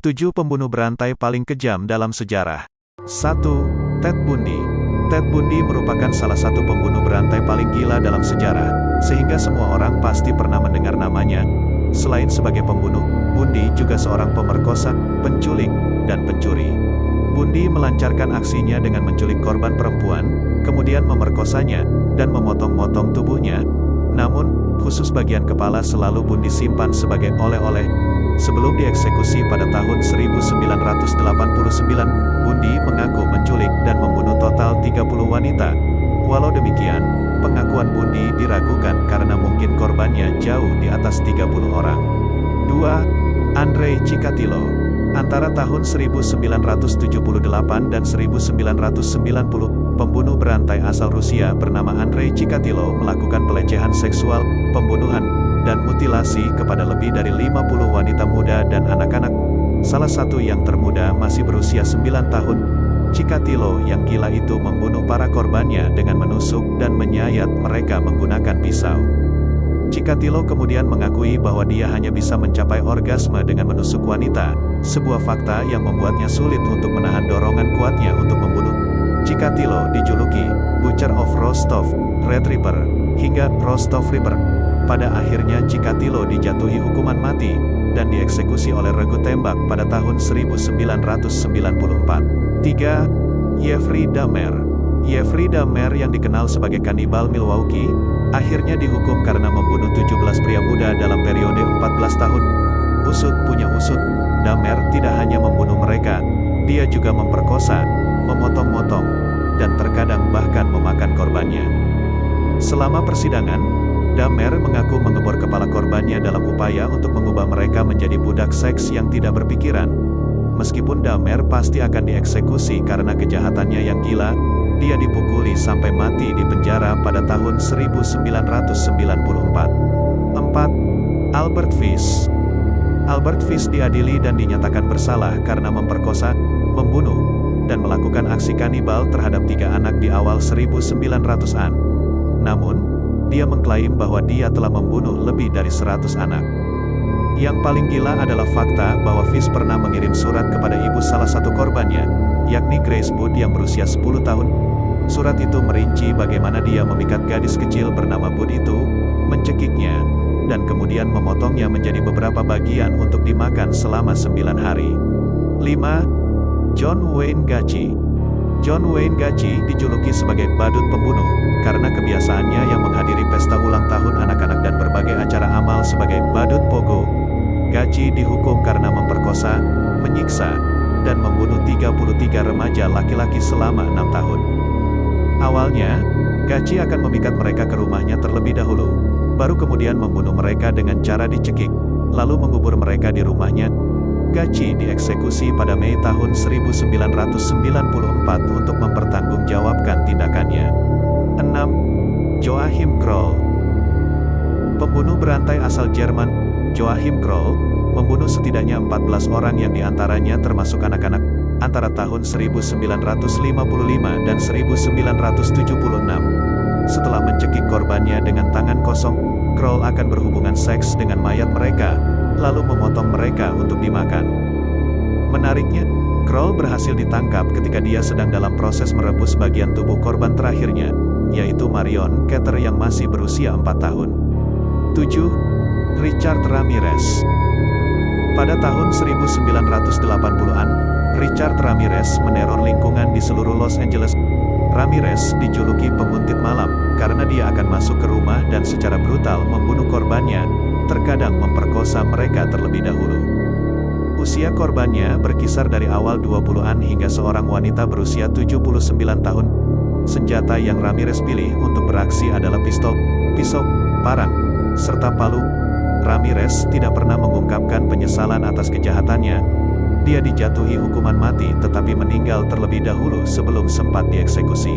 7 pembunuh berantai paling kejam dalam sejarah. 1. Ted Bundy. Ted Bundy merupakan salah satu pembunuh berantai paling gila dalam sejarah, sehingga semua orang pasti pernah mendengar namanya. Selain sebagai pembunuh, Bundy juga seorang pemerkosa, penculik, dan pencuri. Bundy melancarkan aksinya dengan menculik korban perempuan, kemudian memerkosanya, dan memotong-motong tubuhnya. Namun, khusus bagian kepala selalu Bundy simpan sebagai oleh-oleh. Sebelum dieksekusi pada tahun 1989, Bundy mengaku menculik dan membunuh total 30 wanita. Walau demikian, pengakuan Bundy diragukan karena mungkin korbannya jauh di atas 30 orang. 2. Andrei Chikatilo. Antara tahun 1978 dan 1990, pembunuh berantai asal Rusia bernama Andrei Chikatilo melakukan pelecehan seksual, pembunuhan, dan mutilasi kepada lebih dari 50 wanita muda dan anak-anak. Salah satu yang termuda masih berusia 9 tahun. Chikatilo yang gila itu membunuh para korbannya dengan menusuk dan menyayat mereka menggunakan pisau. Chikatilo kemudian mengakui bahwa dia hanya bisa mencapai orgasme dengan menusuk wanita, sebuah fakta yang membuatnya sulit untuk menahan dorongan kuatnya untuk membunuh. Chikatilo dijuluki Butcher of Rostov, Red Ripper, hingga Rostov Ripper. Pada akhirnya Chikatilo dijatuhi hukuman mati, dan dieksekusi oleh regu tembak pada tahun 1994. 3. Jeffrey Dahmer. Jeffrey Dahmer yang dikenal sebagai kanibal Milwaukee, akhirnya dihukum karena membunuh 17 pria muda dalam periode 14 tahun. Usut punya usut, Dahmer tidak hanya membunuh mereka, dia juga memperkosa, memotong-motong, dan terkadang bahkan memakan korbannya. Selama persidangan, Dahmer mengaku mengebor kepala korbannya dalam upaya untuk mengubah mereka menjadi budak seks yang tidak berpikiran. Meskipun Dahmer pasti akan dieksekusi karena kejahatannya yang gila, dia dipukuli sampai mati di penjara pada tahun 1994. 4. Albert Fish. Albert Fish diadili dan dinyatakan bersalah karena memperkosa, membunuh, dan melakukan aksi kanibal terhadap 3 anak di awal 1900-an. Namun, dia mengklaim bahwa dia telah membunuh lebih dari 100 anak. Yang paling gila adalah fakta bahwa Fish pernah mengirim surat kepada ibu salah satu korbannya, yakni Grace Boot yang berusia 10 tahun. Surat itu merinci bagaimana dia memikat gadis kecil bernama Boot itu, mencekiknya, dan kemudian memotongnya menjadi beberapa bagian untuk dimakan selama 9 hari. 5. John Wayne Gacy. John Wayne Gacy dijuluki sebagai badut pembunuh, karena kebiasaannya yang menghadiri pesta ulang tahun anak-anak dan berbagai acara amal sebagai badut pogo. Gacy dihukum karena memperkosa, menyiksa, dan membunuh 33 remaja laki-laki selama 6 tahun. Awalnya, Gacy akan memikat mereka ke rumahnya terlebih dahulu, baru kemudian membunuh mereka dengan cara dicekik, lalu mengubur mereka di rumahnya. Gacy dieksekusi pada Mei tahun 1994 untuk mempertanggungjawabkan tindakannya. 6. Joachim Kroll. Pembunuh berantai asal Jerman, Joachim Kroll, membunuh setidaknya 14 orang yang diantaranya termasuk anak-anak, antara tahun 1955 dan 1976. Setelah mencekik korbannya dengan tangan kosong, Kroll akan berhubungan seks dengan mayat mereka, lalu memotong mereka untuk dimakan. Menariknya, Kroll berhasil ditangkap ketika dia sedang dalam proses merebus bagian tubuh korban terakhirnya, yaitu Marion Keter yang masih berusia 4 tahun. 7. Richard Ramirez. Pada tahun 1980-an, Richard Ramirez meneror lingkungan di seluruh Los Angeles. Ramirez dijuluki penguntit malam, karena dia akan masuk ke rumah dan secara brutal membunuh korbannya, terkadang memperkosa mereka terlebih dahulu. Usia korbannya berkisar dari awal 20-an hingga seorang wanita berusia 79 tahun. Senjata yang Ramirez pilih untuk beraksi adalah pistol, pisau, parang, serta palu. Ramirez tidak pernah mengungkapkan penyesalan atas kejahatannya. Dia dijatuhi hukuman mati tetapi meninggal terlebih dahulu sebelum sempat dieksekusi.